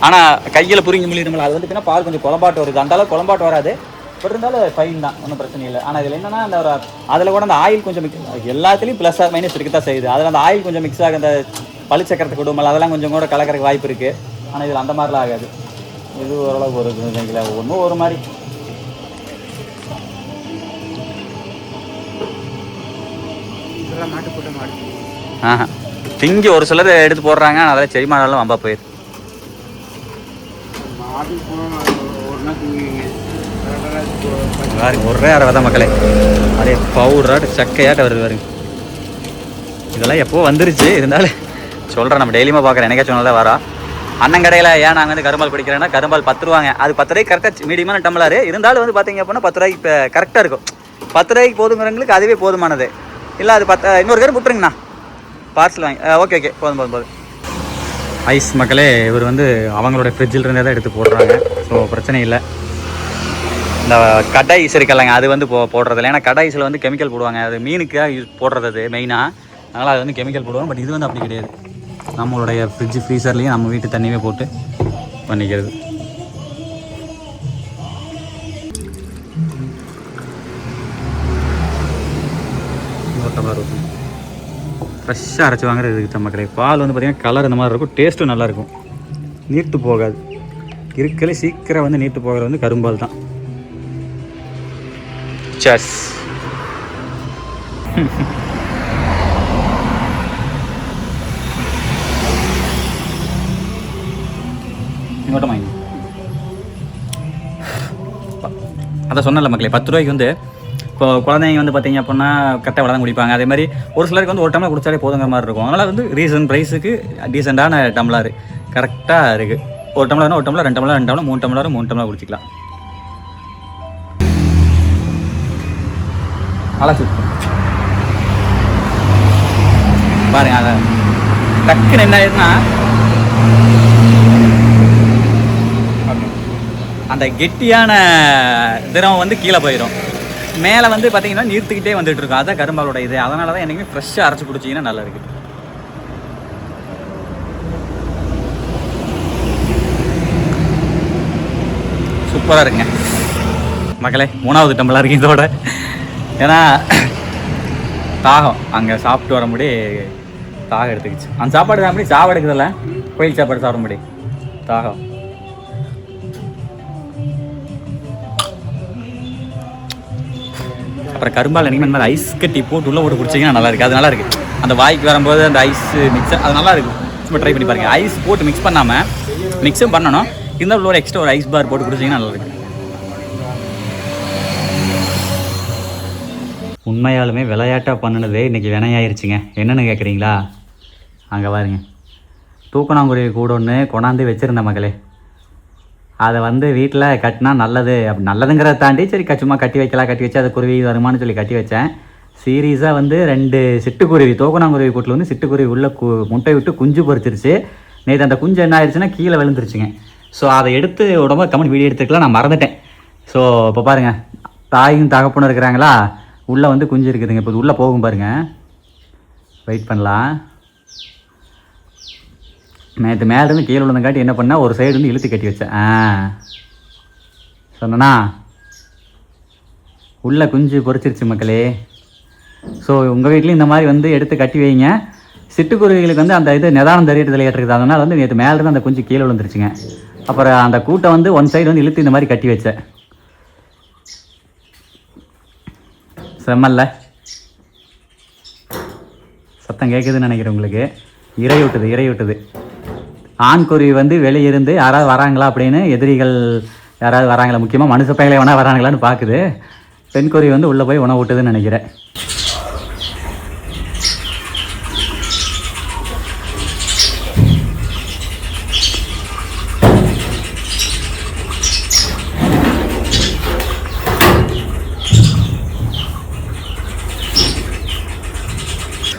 ஆனால் கையில் புரிஞ்சு முடியுதுங்களா, அது வந்து பால் கொஞ்சம் குழம்பாட்டு வருது. அந்தாலும் குழம்பாட்டு வராது, பட் இருந்தாலும் ஃபைன் தான், ஒன்றும் பிரச்சனை இல்லை. ஆனால் இதில் என்னென்னா அந்த ஒரு அதில் கூட அந்த ஆயில் கொஞ்சம் மிக்ஸ், எல்லாத்துலேயும் ப்ளஸ் ஆர் மைனஸ் இருக்க தான் செய்யுது. அதில் அந்த ஆயில் கொஞ்சம் மிக்ஸ் ஆகும், அந்த பளிச்சக்கரத்துக்கு விடுமல் அதெல்லாம் கொஞ்சம் கூட கலக்கிறதுக்கு வாய்ப்பு இருக்குது. ஆனால் இதில் அந்த மாதிரிலாம் ஆகாது. இது ஓரளவுக்கு ஒரு ஒன்றும் ஒரு மாதிரி. மாட்டு போட்ட மாடு திங்கி ஒரு சிலர் எடுத்து போடுறாங்க, அதெல்லாம் செரிமானெல்லாம் வம்பா போயிடுது. ஒரே அரை தான் மக்களே, அதே பவுடராட்டு சக்கையாட்ட வருது பாருங்க. இதெல்லாம் எப்போ வந்துருச்சு, இருந்தாலும் சொல்கிறேன், நம்ம டெய்லியுமா பார்க்குறேன். எனக்கே சொன்னதான் வரா. அண்ணன் கடையில் ஏன் நாங்கள் வந்து கரும்பால் குடிக்கிறேன்னா கரும்பால் 10 ரூபாங்க. அது 10 ரூபாய்க்கு கரெக்டாக மீடியமான டம்ளர் இருந்தாலும் வந்து பார்த்தீங்க அப்படின்னா 10 ரூபாய்க்கு இப்போ கரெக்டாக இருக்கும். 10 ரூபாய்க்கு போதுங்கிறவங்களுக்கு அதுவே போதுமானது. இல்லை அது இன்னொரு கரு விட்டுருங்கண்ணா, பார்சல் வாங்கி. ஓகே ஓகே, போதும். ஐஸ் மக்களே, இவர் வந்து அவங்களோட ஃப்ரிட்ஜில் இருந்தே தான் எடுத்து போடுறாங்க. ஸோ பிரச்சனை இல்லை. இந்த கடை ஐஸ் இருக்கலைங்க, அது வந்து போடுறதில்ல. ஏன்னா கடை ஐஸில் வந்து கெமிக்கல் போடுவாங்க. அது மீனுக்காக போடுறது அது மெயினாக. அதனால் அது வந்து கெமிக்கல் போடுவாங்க. பட் இது வந்து அப்படி கிடையாது. நம்மளுடைய ஃப்ரிட்ஜ் ஃப்ரீசர்லேயும் நம்ம வீட்டு தண்ணியே போட்டு பண்ணிக்கிறது. ஃப்ரெஷ்ஷாக அரைச்சி வாங்குறது இதுக்கு மக்களே. பால் வந்து பார்த்திங்கன்னா கலர் இந்த மாதிரி இருக்கும், டேஸ்ட்டும் நல்லாயிருக்கும், நீர்த்து போகாது. இருக்கலே சீக்கிரம் வந்து நீர்த்து போகிறது வந்து கரும்பால் தான். Cheers. அதை சொன்னல மக்களே, 10 ரூபாய்க்கு வந்து இப்போ குழந்தைங்க வந்து பார்த்தீங்க அப்படின்னா கரெக்டாக வளர்ந்து குடிப்பாங்க. அதே மாதிரி ஒரு சிலருக்கு வந்து ஒரு டம்ளர் குடிச்சாலே போதுங்கிற மாதிரி இருக்கும். அதனால் வந்து ரீசன் ப்ரைஸுக்கு டீசெண்டான டம்ளர் கரெக்டாக இருக்குது. ஒரு டம்ளர்னா ஒரு டம்ளர், 2 டம்ளர் 2 டம்ளர், 3 டம்ளர் குடிச்சிக்கலாம். அழகு பாருங்க. அதை டக்குன்னு என்ன ஆயிடுனா அந்த கெட்டியான திரவம் வந்து கீழே போயிடும். மேலே வந்து பார்த்தீங்கன்னா நீர்த்துக்கிட்டே வந்துட்டு இருக்கும். அதான் கரும்பாலோட இது. அதனால தான் என்னைக்குமே ஃப்ரெஷ்ஷாக அரைச்சி குடிச்சிங்கன்னா நல்லா இருக்குது. சூப்பராக இருக்குங்க மக்களே. 3வது டம்ளர் இருக்கு இதோட. ஏன்னா தாகம் அங்கே சாப்பிட்டு வர முடி தாகம் எடுத்துக்கிச்சு. அந்த சாப்பாடு சாப்பிட சாப்பாடு எடுக்குதில்ல, கோயில் சாப்பாடு சாப்பிட முடி தாகம். அப்புறம் கரும்பால் என்னைக்குமே இந்த மாதிரி ஐஸ் கட்டி போட்டு உள்ளே போட்டு குடிச்சிங்கன்னா நல்லா இருக்குது. அது நல்லா இருக்குது. அந்த வாய்க்கு வரும்போது அந்த ஐஸ் மிக்ஸ் அது நல்லா இருக்கும். சும்மா ட்ரை பண்ணி பாருங்கள். ஐஸ் போட்டு மிக்ஸ் பண்ணாமல் மிக்ஸும் பண்ணணும், இந்த உள்ள ஒரு எக்ஸ்ட்ரா ஒரு ஐஸ் பார் போட்டு குடிச்சிங்கன்னா நல்லா இருக்குது. உண்மையாலுமே விளையாட்டாக பண்ணினதே இன்றைக்கி வினையாயிருச்சுங்க. என்னென்னு கேட்குறீங்களா? அங்கே பாருங்க, தூக்கணாங்குருவி கூட ஒன்று கொண்டாந்து வச்சுருந்த மக்களே. அதை வந்து வீட்டில் கட்டினா நல்லது, அப்படி நல்லதுங்கிறத தாண்டி சரி சும்மா கட்டி வைக்கலாம், கட்டி வச்சு அது குருவி வருமானு சொல்லி கட்டி வச்சேன். சீரியஸாக வந்து 2 சிட்டுக்குருவி, தூக்கணாங்குருவி கூட்டில் வந்து சிட்டுக்குருவி உள்ள முட்டை விட்டு குஞ்சு பொறிச்சிருச்சு. நேற்று அந்த குஞ்சு என்ன ஆயிடுச்சுன்னா கீழே விழுந்துருச்சுங்க. ஸோ அதை எடுத்து உடம்பு கமெண்ட் வீடியோ எடுத்துக்கலாம், நான் மறந்துட்டேன். ஸோ இப்போ பாருங்கள், தாயும் தகப்பனும் இருக்கிறாங்களா, உள்ளே வந்து குஞ்சு இருக்குதுங்க. இப்போ உள்ளே போகும் பாருங்கள், வெயிட் பண்ணலாம். நேற்று மேலேருந்து கீழே விழுந்தங்காட்டி என்ன பண்ணால் ஒரு சைடு வந்து இழுத்து கட்டி வச்சேன். சொன்னா உள்ளே குஞ்சு பொறிச்சிருச்சு மக்களே. ஸோ உங்கள் வீட்லேயும் இந்த மாதிரி வந்து எடுத்து கட்டி வைங்க. சிட்டுக்குருவிகளுக்கு வந்து அந்த இது நிதானம் தெரியறதுல ஏற்றுக்குது. அதனால் வந்து நேற்று மேலேருந்து அந்த குஞ்சு கீழே விழுந்துருச்சுங்க. அப்புறம் அந்த கூட்டை வந்து ஒன் சைடு வந்து இழுத்து இந்த மாதிரி கட்டி வச்சேன். செம்மல்ல சத்தம் கேட்குதுன்னு நினைக்கிறேன் உங்களுக்கு. இறையூட்டுது. ஆண் குருவி வந்து வெளியிருந்து யாராவது வராங்களா அப்படின்னு, எதிரிகள் யாராவது வராங்களா, முக்கியமாக மனுஷ பையங்களே வேணா வராங்களான்னு பார்க்குது. பெண் குருவி வந்து உள்ளே போய் உணவு ஊட்டுதுன்னு நினைக்கிறேன்.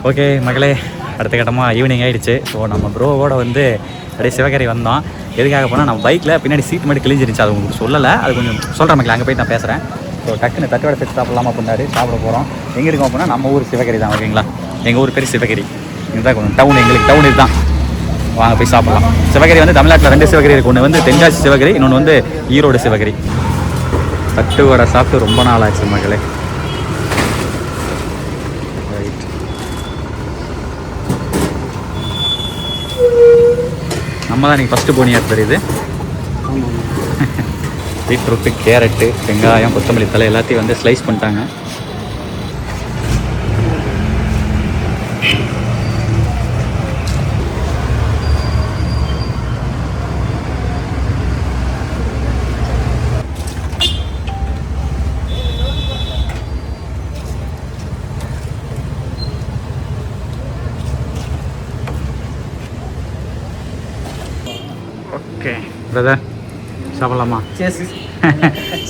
ஓகே மக்களே, அடுத்த கட்டமாக ஈவினிங் ஆகிடுச்சு. ஸோ நம்ம ப்ரோவோட வந்து அப்படியே சிவகரி வந்தோம். எதுக்காக போனால் நம்ம பைக்கில் பின்னாடி சீட் மட்டும் கிழிஞ்சிருச்சு. அது உங்களுக்கு சொல்லலை, அது கொஞ்சம் சொல்கிறேன் மக்களே, அங்கே போய் நான் பேசுகிறேன். ஸோ டக்குன்னு தட்டுவடை செட்டு சாப்பிடலாமா அப்படின்னாரு. சாப்பிட போகிறோம். எங்கே இருக்கோம் அப்படின்னா நம்ம ஊர் சிவகரி தான், ஓகேங்களா. எங்கள் ஊர் பேர் சிவகரி. இதுதான் கொஞ்சம் டவுன், எங்களுக்கு டவுன் இதுதான். வாங்க போய் சாப்பிட்லாம். சிவகரி வந்து தமிழ்நாட்டில் 2 சிவகரி இருக்குது. ஒன்று வந்து தென்காசி சிவகரி, இன்னொன்று வந்து ஈரோடு சிவகரி. தட்டுவடை சாப்பிட்டு ரொம்ப நாள் ஆச்சு மக்களே. நம்ம தான் இன்றைக்கி ஃபஸ்ட்டு போனியாக தெரியுது. பீட்ரூட்டு, கேரட்டு, வெங்காயம், கொத்தமல்லி தலை எல்லாத்தையும் வந்து ஸ்லைஸ் பண்ணிட்டாங்க. பிரதர் சாப்பிடலாமா? சேஸ்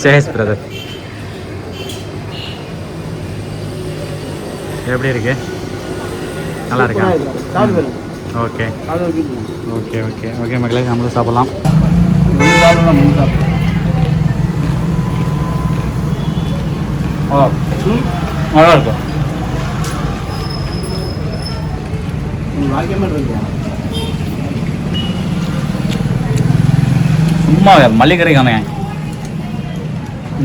சேஸ் பிரதர். எப்படி இருக்கு? நல்லா இருக்கா? ஓகே ஓகே ஓகே ஓகே மக்களே, நம்மளும் சாப்பிட்லாம். நல்லா இருக்கும். சும்மா மல்லிகரைக்கானே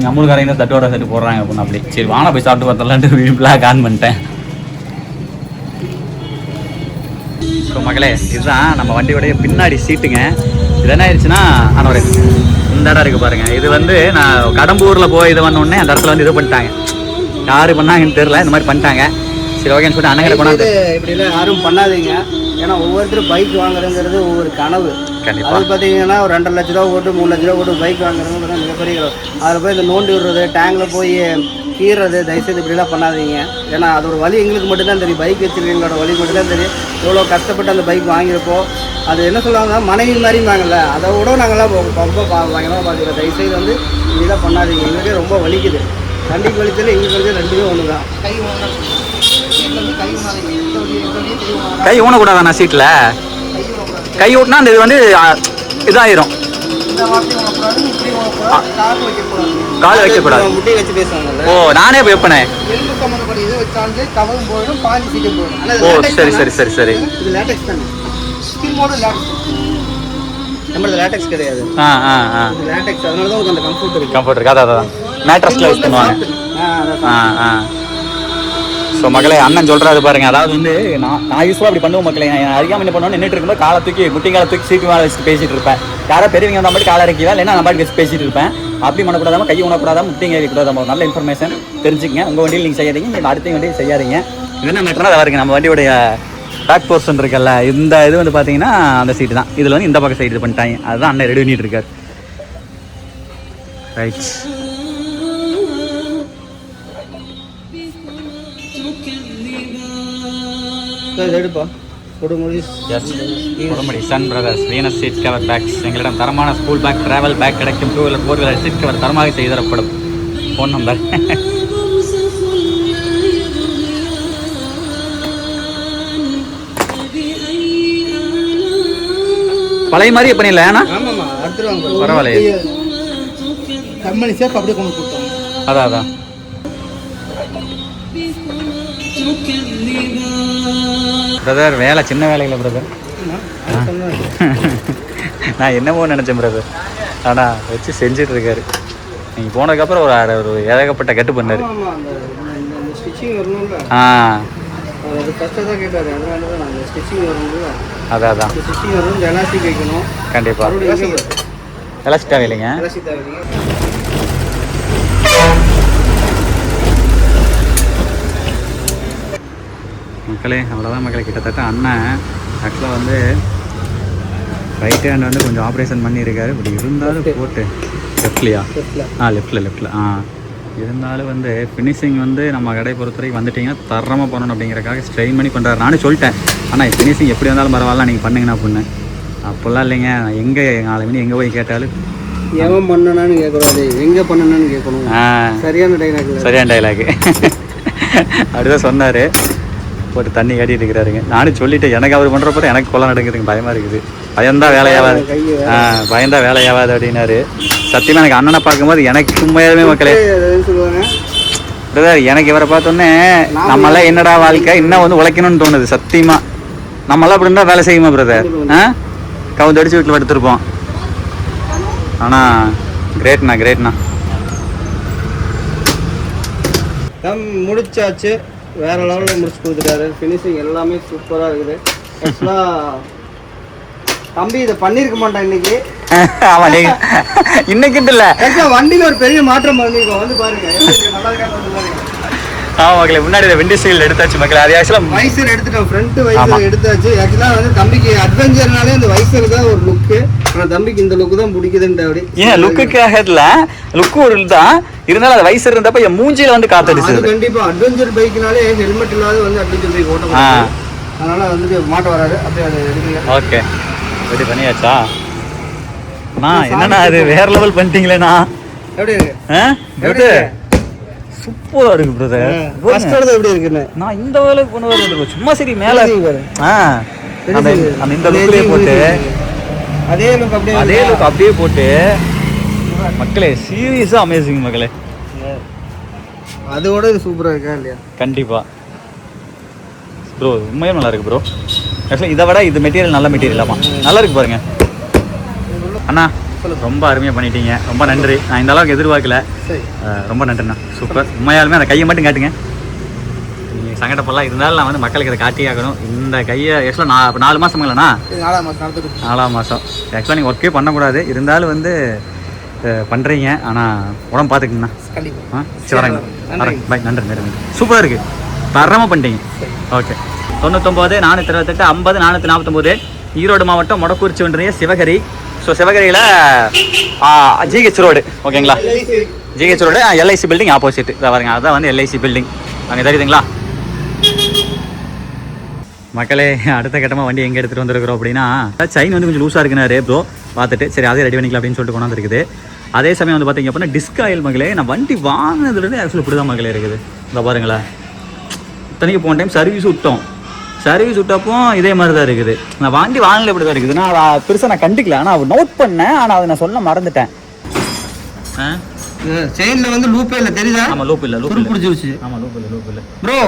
நம்மளுக்கு கரைங்க தட்டோட செட்டு போடுறாங்க அப்படின்னு அப்படி சரி வாங்க போய் சாப்பிட்டு பார்த்தலான்ட்டு பிளாக் ஆன் பண்ணிட்டேன். ஸோ மகளே, இதுதான் நம்ம வண்டியோடைய பின்னாடி சீட்டுங்க. இது என்ன ஆயிடுச்சுன்னா ஒரு இந்த இடம் இருக்குது பாருங்கள். இது வந்து நான் கடம்பூரில் போய் இது பண்ணோடனே அந்த இடத்துல வந்து இது பண்ணிட்டாங்க. யார் பண்ணாங்கன்னு தெரியல, இந்த மாதிரி பண்ணிட்டாங்க. சரி ஓகேன்னு சொல்லிட்டு அண்ணங்கிட்ட கொண்டாந்து இப்படிலாம் யாரும் பண்ணாதீங்க. ஏன்னா ஒவ்வொருத்தரும் பைக் வாங்குறதுங்கிறது ஒவ்வொரு கனவு. கண்டிப்பாக அது பார்த்தீங்கன்னா ஒரு 2 லட்ச ரூபா ஓட்டு 3 லட்ச ரூபா ஓட்டு பைக் வாங்குறதுங்கிறது மிகப்பெரிய கனவு. அதில் போய் இந்த நோண்டி விடுறது, டேங்கில் போய் கீறது, தயவுசெய்து இப்படிலாம் பண்ணாதீங்க. ஏன்னா அது ஒரு வழி எங்களுக்கு மட்டும்தான் தெரியும். பைக் வச்சுருக்கீங்களோட வழி மட்டும்தான் தெரியும். எவ்வளோ கஷ்டப்பட்டு அந்த பைக் வாங்கியிருப்போ அது என்ன சொல்லுவாங்க, மனைவி மாதிரி வாங்கல, அதை விட நாங்களாம் ரொம்ப பயங்கரமாக பார்த்துக்கிறோம். தயவுசெய்து வந்து இப்படிலாம் பண்ணாதீங்க. எங்களுக்கே ரொம்ப வலிக்குது. வண்டிக்கு வலிச்சல எங்களுக்கு வலிச்சல் ரெண்டுமே ஒன்று தான். கை ஊனக்கூடாதாண்ணா சீட்டில்? கை ஊட்டினா அந்த இது வந்து இதாயிரும். கால் வைக்கக்கூடாது. முட்டை வச்சு பேசுவாங்கல்ல. ஓ நானே போய் வைப்பேனே. எலும்பு சம்மந்தப்பட்ட இது வச்சாந்து கவரும் போயிடும், பாஞ்சு சீட்டும் போயிடும். ஓ சரி சரி சரி சரி. இது லேட்டெக்ஸ் தானே. Skin mode LaTeX. நம்மளது லேட்டெக்ஸ் கிடையாது. இது லேட்டெக்ஸ். அதனால தான் உங்களுக்கு அந்த கம்ஃபர்ட் இருக்கு. கம்ஃபர்ட் இருக்கு. அதான் மேட்ரஸ்ல யூஸ் பண்ணுவாங்க. ஸோ மக்களே, அண்ணன் சொல்கிறாரு பாருங்க. அதாவது வந்து நான் யூஸ்வலாக அப்படி பண்ணுவோம் மக்களே. நான் அறியாமல் என்ன பண்ணுவோம், நின்றுட்டு இருக்கும்போது காலை தூக்கி முட்டிங்காலை தூக்கி சீட்டு மேலே வச்சு பேசிட்டு இருப்பேன். யாரோ பெரியவங்க வந்தால் மட்டும் காலை இறக்கிதான், இல்லைன்னா நான் பாட்டு வச்சு பேசிட்டு இருப்பேன். அப்படி பண்ணக்கூடாதாம, கை உணக்கூடாதாம, முட்டிங்க ஏறிக்கூடாதாம. நல்ல இன்ஃபர்மேஷன் தெரிஞ்சுக்கங்க. உங்கள் வண்டியில் நீங்கள் செய்யாதீங்க, அடுத்த வண்டியில் செய்யாதீங்க. இது என்ன மேட்டர்னா அதை இருக்குது நம்ம வண்டியோடைய பேக் போர்ஷன் இருக்குல்ல, இந்த இது வந்து பார்த்தீங்கன்னா அந்த சீட்டு தான். இதில் வந்து இந்த பக்கம் சைடு இது பண்ணிட்டாங்க. அதுதான் அண்ணன் ரெடி பண்ணிட்டு இருக்காரு. ரைட். எடுப்பா Kodumudi sun brothers Venus seat cover packs. எங்களிடம் தரமான ஸ்கூல் பேக், டிராவல் பேக் கிடைக்கும். 2 வீலர் 4 வீலர் சீட் கவர் தரமாக செய்து தரப்படும். ஃபோன் நம்பர் பழைய மாதிரி பண்ணிடல. ஏன்னா பரவாயில்ல, கம்பெனி சேஃப் அப்படியே கொண்டு கொடுத்தாங்க. அதான் பிரதர் வேலை சின்ன வேலை இல்லை பிரதர். நான் என்னமோ நினச்சேன் பிரதர், ஆனால் வச்சு செஞ்சுட்டு இருக்காரு. நீங்கள் போனதுக்கப்புறம் ஒரு ஏகப்பட்ட கட்டு பண்ணார். அதான் கண்டிப்பாக எலாஸ்டிக் தேவையில்லைங்க. மக்களே அவ்வளோதான் மக்களே. கிட்டத்தட்ட அண்ணன் ஆக்சுவலாக வந்து ரைட் ஹேண்ட் வந்து கொஞ்சம் ஆப்ரேஷன் பண்ணியிருக்காரு. இப்படி இருந்தாலும் போட்டு லெஃப்ட்லையா? லெஃப்டில் இருந்தாலும் வந்து ஃபினிஷிங் வந்து நம்ம கடை பொறுத்தவரைக்கும் வந்துட்டிங்கன்னா தரமாக பண்ணணும் அப்படிங்கிறக்காக ஸ்ட்ரெயின் பண்ணி பண்ணுறாரு. நானும் சொல்லிட்டேன், ஆனால் ஃபினிஷிங் எப்படி வந்தாலும் பரவாயில்ல, நீங்கள் பண்ணுங்கண்ணா அப்படின்னு. அப்போல்லாம் இல்லைங்க, எங்கே 4 மணி எங்கே போய் கேட்டாலும் எவன் பண்ணனான்னு கேட்கக்கூடாது, எங்கே பண்ணணும்னு கேட்கணும். சரியான டைலாக் அப்படிதான் சொன்னார். போட்டு தண்ணி காட்டிட்டு இருக்கிறாருங்க. நானும் சொல்லிட்டேன், எனக்கு அவர் பண்ணுறப்ப எனக்கு கொலை நடக்குதுங்க, பயமாக இருக்குது. பயந்தான் வேலையாகாது, பயந்தான் வேலையாகாது அப்படின்னாரு. சத்தியமாக எனக்கு அண்ணனை பார்க்கும்போது எனக்கு உண்மையாலுமே மக்களே பிரதர், எனக்கு இவரை பார்த்தோன்னே நம்மளாம் என்னடா வாழ்க்கை இன்னும் வந்து உழைக்கணும்னு தோணுது. சத்தியமாக நம்மளாம் அப்படி இருந்தால் வேலை செய்யுமா பிரதர்? கவுந்தடிச்சு வீட்டில் படுத்துருப்போம். ஆனால் கிரேட்ண்ணா முடிச்சாச்சு. வேற லெவலில் முடிச்சு கொடுத்துட்டாரு. ஃபினிஷிங் எல்லாமே சூப்பராக இருக்குது. ஆக்சுவலாக தம்பி இதை பண்ணியிருக்க மாட்டான் இன்னைக்கு. ஆமாம், நீங்கள் இன்னைக்கிட்டு இல்லை, வண்டியில் ஒரு பெரிய மாற்றம் பண்ணியிருக்கோம். வந்து பாருங்க, நல்லா இருக்காங்க. ஆமாம் மக்களே, முன்னாடி இந்த விண்டோ சீல் எடுத்தாச்சு மக்களே. அது ஆக்சுவலாக வைசர் எடுத்துட்டோம், ஃப்ரண்ட் வைசர் எடுத்தாச்சு. ஆக்சுவலாக வந்து தம்பிக்கு அட்வென்ச்சர்னாலே இந்த வைசர் தான் ஒரு லுக்கு. ஆனால் தம்பிக்கு இந்த லுக்கு தான் பிடிக்குதுன்ற அப்படி. ஏன் லுக்குக்காக இல்லை, லுக்கு ஒரு தான் இருந்தாலும் அது வைசர் இருந்தப்ப என் மூஞ்சியில் வந்து காத்தடிச்சு. கண்டிப்பாக அட்வென்ச்சர் பைக்னாலே ஹெல்மெட் இல்லாத வந்து அட்வென்ச்சர் பைக் ஓட்ட அதனால வந்துட்டு மாட்ட வராது. அப்படியே அதை எடுக்கல. ஓகே, ரெடி பண்ணியாச்சா? என்னண்ணா அது வேற லெவல் பண்ணிட்டீங்களேண்ணா. எப்படி இருக்கு? எப்படி சூப்பரா இருக்கு பிரதர். ஃபர்ஸ்ட் எடுத்து எப்படி இருக்குன்னு நான் இந்த வேலைக்கு பண்ணுவாரு சும்மா சரி மேல அந்த இந்த லுக்லயே போட்டு அதே லுக் அப்படியே போட்டு மக்களே சீரியஸா அமேசிங் மக்களே. அதோட இது சூப்பரா இருக்கா இல்லையா? கண்டிப்பா ப்ரோ உண்மையாக நல்லா இருக்கு ப்ரோ. ஆக்சுவலாக இதை விட இது மெட்டீரியல் நல்ல மெட்டீரியலாமா நல்லா இருக்கு பாருங்க. அண்ணா ரொம்ப அருமையாக பண்ணிட்டீங்க, ரொம்ப நன்றி. நான் இந்த அளவுக்கு எதிர்பார்க்கல, ரொம்ப நன்றிண்ணா. சூப்பர். உண்மையாலுமே அந்த கையை மட்டும் காட்டுங்க. நீங்கள் சங்கடப்படலாம், இருந்தாலும் நான் வந்து மக்களுக்கு இதை காட்டி ஆகணும். இந்த கையை ஆக்சுவலாக நான் இப்போ 4 மாதங்களா? 4 மாதம். ஆக்சுவலாக நீங்கள் ஒர்க்கே பண்ணக்கூடாது, இருந்தாலும் வந்து பண்ணுறீங்க. ஆனால் உடம்பு பார்த்துக்குங்கண்ணா. சரி வரேங்க. பாய். நன்றி நன்றி. சூப்பராக இருக்குது, தரமாக பண்ணிட்டீங்க. ஓகே. 99 428 50 449 ஈரோடு மாவட்டம் மொடக்கூர்ச்சி ஒன்றிய சிவகரி. ஸோ சிவகரியில் ஜிஹெச் ரோடு ஓகேங்களா? GH road LIC building opposite இதை பாருங்க, அதுதான் வந்து எல்ஐசி பில்டிங். அங்கே தெரியுதுங்களா மக்களே? அடுத்த கட்டமாக வண்டி எங்கே எடுத்துகிட்டு வந்துருக்குறோம் அப்படின்னா, செயின் வந்து கொஞ்சம் லூஸாக இருக்குனாரு ப்ரோ, பார்த்துட்டு சரி அதே ரெடி பண்ணிக்கலாம் அப்படின்னு சொல்லிட்டு கொண்டாந்துருக்குது. அதே சமயம் வந்து பார்த்தீங்க அப்படின்னா டிஸ்க் ஆயில் மகளே, நான் வண்டி வாங்கினதுலேருந்து ஆக்சுவலி இப்படி தான் மகளே இருக்குது. இந்த பாருங்களேன், இத்தனைக்கு போன டைம் சர்வீஸ் விட்டப்போ இதே மாதிரி தான் இருக்குது. நான் வண்டி வாங்கல இப்படி தான் இருக்குது. நான் பெருசாக நான் கண்டுக்கல, ஆனால் நோட் பண்ணேன், ஆனால் அதை நான் சொல்ல மறந்துட்டேன். செயின்ல வந்து லூப்பே இல்ல, தெரியுதா? ஆமா லூப் இல்ல, லூப் பிடிச்சிருச்சு. ஆமா லூப் இல்ல ப்ரோ.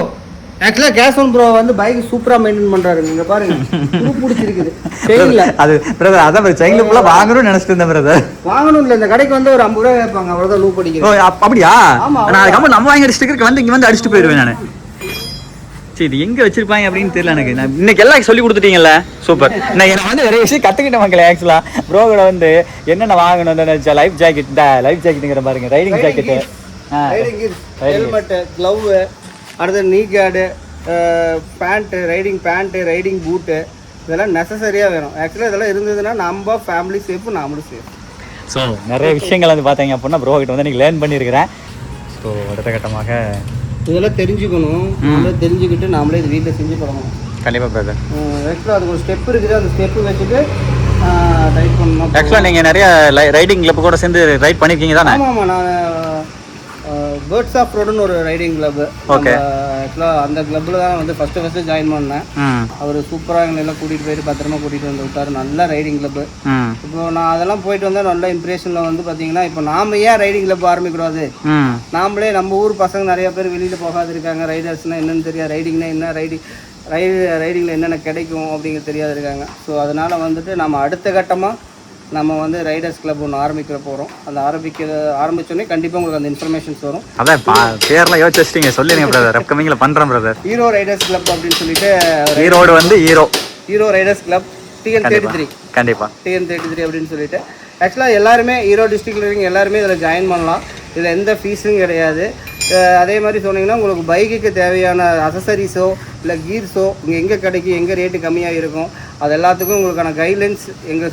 ஆக்சுவலா கேசவன் ப்ரோ வந்து பைக் சூப்பரா மெயின்டைன் பண்றாரு. நீங்க பாருங்க, லூப் பிடிச்சிருக்குது செயின்ல. அது பிரதர் அதான் செயின் லூப்ல வாங்கணும்னு நினைச்சிட்டு இருந்தேன் பிரதர். வாங்கணும் இல்ல, இந்த கடைக்கு வந்து ஒரு 50 ரூபாய் கேட்பாங்க, அவ்வளவுதான் லூப் அடிக்கிறது. அப்படியா? நான் அதுக்கப்புறம் நம்ம வாங்கி ஸ்டிக்கருக்கு வந்து இங்க வந்து அடிச்சுட்டு போயிடுவேன் நான். சரி எங்க வச்சிருப்பாங்க அப்படின்னு தெரியல எனக்கு. நான் இன்னைக்கு எல்லாம் சொல்லி கொடுத்துட்டீங்கல்ல, சூப்பர். நான் வந்து நிறைய விஷயம் கத்துக்கிட்ட மக்களே. ஆக்சுவலா ப்ரோ கூட வந்து என்னென்ன வாங்கணும், லைஃப் ஜாக்கெட், இந்த லைஃப் ஜாக்கெட்டுங்கிற பாருங்க, ரைடிங் ஜாக்கெட்டு, ஹெல்மெட், க்ளவ், அடுத்து நீ card, pant, riding pant, riding பூட்டு, இதெல்லாம் நெசசரியாக வேணும். ஆக்சுவலாக இதெல்லாம் இருந்ததுன்னா நம்ம ஃபேமிலி சேஃபு, நாமளும் சேஃப். ஸோ நிறைய விஷயங்கள் வந்து பார்த்தீங்க அப்படின்னா ப்ரோ கிட்ட வந்து நீங்கள் லேர்ன் பண்ணியிருக்கிறேன். ஸோ அடுத்த கட்டமாக இதெல்லாம் தெரிஞ்சுக்கணும். நம்மளே தெரிஞ்சுக்கிட்டு நாமளே இது வீட்டில் செஞ்சு பழகணும். கண்டிப்பாக பிரதர். ஆக்சுவலாக அதுக்கு ஒரு ஸ்டெப் இருக்குது, அந்த ஸ்டெப்பு வச்சுட்டு ரைட் பண்ணணும். ஆக்சுவலாக நீங்கள் நிறைய ரைடிங் கிளப் கூட சேர்ந்து ரைட் பண்ணியிருக்கீங்க தானே? ஆமாம், நான் பேர்ட்ஸ் ஆஃப் ரோடுன்னு ஒரு ரைடிங் கிளப். ஓகே. ஆக்சுவலாக அந்த கிளப்பில் தான் வந்து ஃபஸ்ட்டு ஜாயின் பண்ணேன். அவர் சூப்பராக எங்களை எல்லாம் கூட்டிகிட்டு போயிட்டு பத்திரமா கூட்டிகிட்டு வந்து விட்டார். நல்ல ரைடிங் கிளப்பு. இப்போ நான் அதெல்லாம் போயிட்டு வந்தால் நல்ல இம்ப்ரெஷனில் வந்து பார்த்தீங்கன்னா, இப்போ நாம் ஏன் ரைடிங் கிளப் ஆரம்பிக்கூடாது? நாமளே நம்ம ஊர் பசங்க நிறைய பேர் வெளியில் போகாது இருக்காங்க. ரைடர்ஸ்னால் என்னென்னு தெரியாது, ரைடிங்னா என்ன, ரைடிங்கில் என்னென்ன கிடைக்கும் அப்படிங்கிறது தெரியாது இருக்காங்க. ஸோ அதனால் வந்துட்டு நம்ம அடுத்த கட்டமாக நம்ம வந்து ரைடர்ஸ் கிளப் ஒன்று ஆரம்பிக்கிற போகிறோம். அந்த ஆரம்பிச்சோடனே கண்டிப்பாக உங்களுக்கு அந்த இன்ஃபர்மேஷன்ஸ் வரும். அதான் பேர்லாம் யோசிச்சு வச்சிட்டீங்க, சொல்லுங்க பிரதர். அப்கமிங்கில் பண்ணுறேன் பிரதர். ஹீரோ ரைடர்ஸ் கிளப் அப்படின்னு சொல்லிட்டு, ஈரோடு வந்து ஹீரோ ரைடர்ஸ் கிளப் TN33. கண்டிப்பாக TN33 அப்படின்னு சொல்லிட்டு ஆக்சுவலாக எல்லாருமே ஈரோடு டிஸ்ட்ரிக்டில் இருக்கீங்க எல்லாருமே இதில் ஜாயின் பண்ணலாம். இதில் எந்த ஃபீஸும் கிடையாது. அதே மாதிரி சொன்னீங்கன்னா உங்களுக்கு பைக்குக்கு தேவையான அசசரிஸோ இல்லை கீர்ஸோ இங்கே எங்கே கிடைக்கும், எங்கே ரேட்டு கம்மியாக இருக்கும், அது எல்லாத்துக்கும் உங்களுக்கான கைட்லைன்ஸ் எங்கள்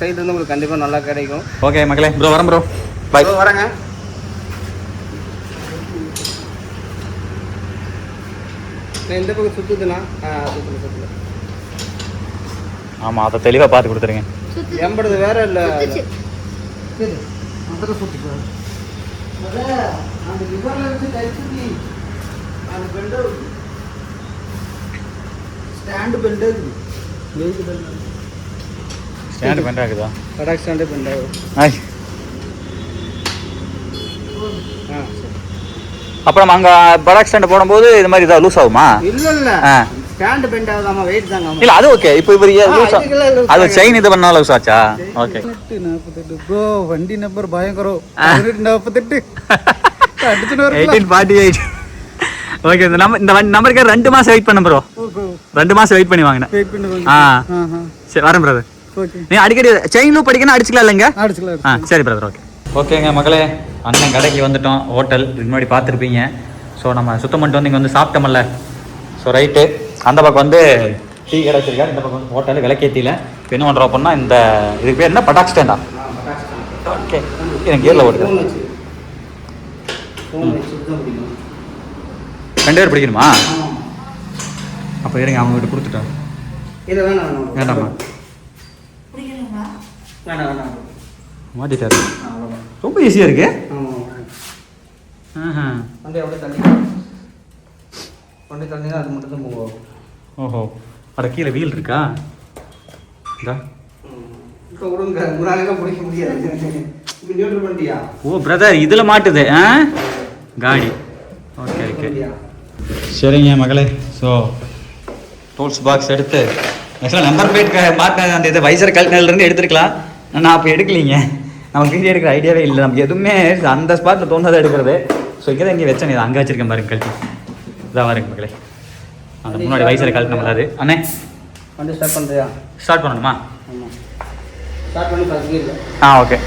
சைட்லேருந்து உங்களுக்கு கண்டிப்பாக நல்லா கிடைக்கும். ஓகே மக்களே, ப்ரோ வரேன் ப்ரோ. பை. வரேங்க. எந்த பக்கம் சுற்றுதுண்ணா? சுற்றுல. ஆமாம், அதை தெளிவாக பார்த்து கொடுத்துருங்க. எம்படுது வேற இல்லை. அந்த லிவர்ல வச்சு டைச்சுடி அந்த bender stand bender wait bender stand bender ஆகுதா? Correct stand bender. அப்புறம் அங்கே பராக் ஸ்டாண்ட் போடும்போது இது மாதிரி இதாக லூஸ் ஆகுமா? இல்லை ஸ்டாண்ட் பெண்ட் ஆகாம வெயிட் தாங்க. இல்ல அது ஓகே. இப்போ இவர் அது செயின் இது பண்ணால லூஸ் ஆச்சா? ஓகே. 48 ப்ரோ, வண்டி நம்பர் பயங்கரம். 48 1848. ஓகே. இந்த நம்பருக்கு 2 மாசம் வெயிட் பண்ண ப்ரோ. 2 மாசம் வெயிட் பண்ணி வாங்கினேன். சரி வரேன் பிரதர். ஓகே. நீ அடிக்கடி செயின் லூப் அடிக்கணும் அடிச்சுக்கலாம் இல்லைங்க? அடிச்சுக்கலாம். சரி பிரதர். ஓகே. ஓகேங்க மக்களே, அண்ணன் கடைக்கு வந்துட்டோம். ஹோட்டல் இதுக்கு முன்னாடி பார்த்துருப்பீங்க. ஸோ நம்ம சுத்தம் பண்ணிட்டு வந்து இங்கே வந்து சாப்பிட்டோம்ல. ஸோ ரைட்டு, அந்த பக்கம் வந்து டீ கடை வச்சிருக்காரு, இந்த பக்கம் ஹோட்டல் விளக்கேற்றியில். இப்போ என்ன பண்ணுறோம் அப்படின்னா, இந்த இதுக்கு பேர் என்ன, பட்டாக் ஸ்டாண்டா? ஓகே. எனக்கு கேரில் ஓடுது. 2 பேர் பிடிக்கணுமா? அப்போ இருங்க, அவங்க கிட்ட கொடுத்துட்டேன். வேண்டாமா? மாட்டிட்டாரு. அவ்வளோதான். ரொம்ப ஈஸியாக இருக்கு. ஆமாம். வண்டி அப்படியே தள்ளி வண்டி தள்ளினா அது மட்டும் தான் மூவ் ஆகும். ஓஹோ, அட கீழே வீல் இருக்கா? இதா இப்போ விடுங்க, முன்னாடிலாம் பிடிக்க முடியாது. இப்போ நியூட்ரல் பண்ணியா? ஓ பிரதர், இதில் மாட்டுது காடி. ஓகே ஓகே, சரிங்க மகளே. ஸோ டூல்ஸ் பாக்ஸ் எடுத்து ஆக்சுவலாக நம்பர் பிளேட் மாட்டின அந்த இது வைசர் கல்ட்னதுலேருந்து எடுத்துருக்கலாம். நான் அப்போ எடுக்கலீங்க. நமக்கு வீடியோ எடுக்கிற ஐடியாவே இல்லை. நமக்கு எதுவுமே அந்த ஸ்பாட்டில் தோணுறதை எடுக்கிறது. ஸோ இங்கே தான் இங்கே வச்சேன். இது அங்கே வச்சிருக்கேன் பாருங்க கழட்டி. இதான் பாருங்க மகளே, அந்த முன்னாடி வைசரை கழட்டின முடியாது. அண்ணே வண்டி ஸ்டார்ட் பண்ணுறியா? ஸ்டார்ட் பண்ணணுமா? ஆமாம், ஸ்டார்ட் பண்ணி பார்த்துக்கல. ஓகே.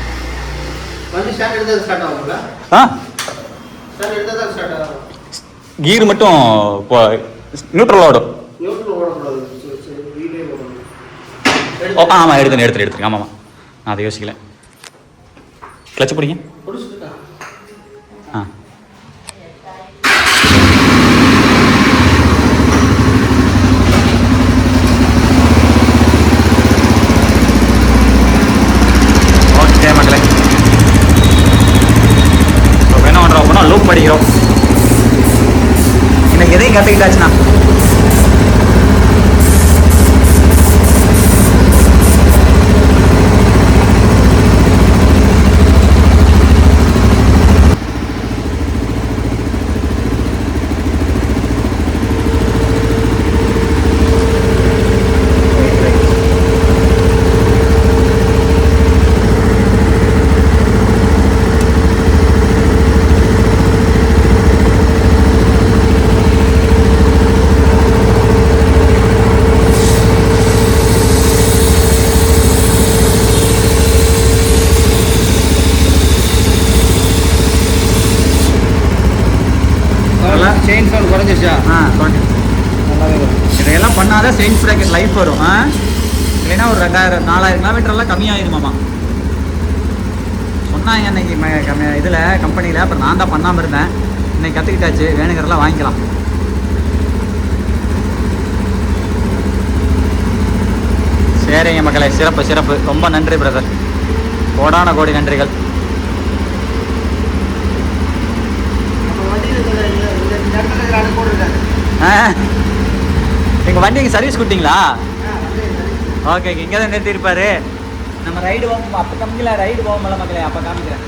வண்டி ஸ்டார்ட் எடுத்தது ஸ்டார்ட் ஆகும்ல? ஸ்டார்ட் எடுத்தது ஸ்டார்ட் ஆகும். கீர் மட்டும் இப்போ நியூட்ரல் ஓடும். நியூட்ரல் ஓடக்கூடாது. சரி, வீடியோ ஓடணும். ஆமாம், எடுத்துருங்க. ஆமாம், நான் அதை யோசிக்கல. கிளச்சு பிடிங்க. பிடிச்சிட்டா? ஓகே மக்களே, இப்போ என்ன பண்ணுறோம் அப்படின்னா லூப் படிக்கிறோம். எனக்கு எதையும் கற்றுக்கிட்டாச்சுண்ணா. Chain sound குறைஞ்சிருச்சா? நல்லாவே வரும். இதையெல்லாம் பண்ணாதான் செயின் ப்ராக்கெட் லைஃப் வரும். இல்லைன்னா ஒரு 2000-4000 கிலோமீட்டர்லாம் கம்மியாயிருமாம்மா சொன்னாங்க அன்னைக்கு இதில் கம்பெனியில். அப்புறம் நான் தான் பண்ணாமல் இருந்தேன். இன்னைக்கு கற்றுக்கிட்டாச்சு. வேணுங்கிறதெல்லாம் வாங்கிக்கலாம். சரிங்க மக்களே, சிறப்பு. ரொம்ப நன்றி பிரதர், கோடான கோடி நன்றிகள். எங்கள் வண்டி இங்கே சர்வீஸ் கொடுத்தீங்களா? ஓகே, இங்கே தான் நிறுத்தியிருப்பாரு. நம்ம ரைடு போவோம். அப்போ கம்மியில் ரைடு போவோம்ல மக்களே, அப்போ காமிக்கிறேன்.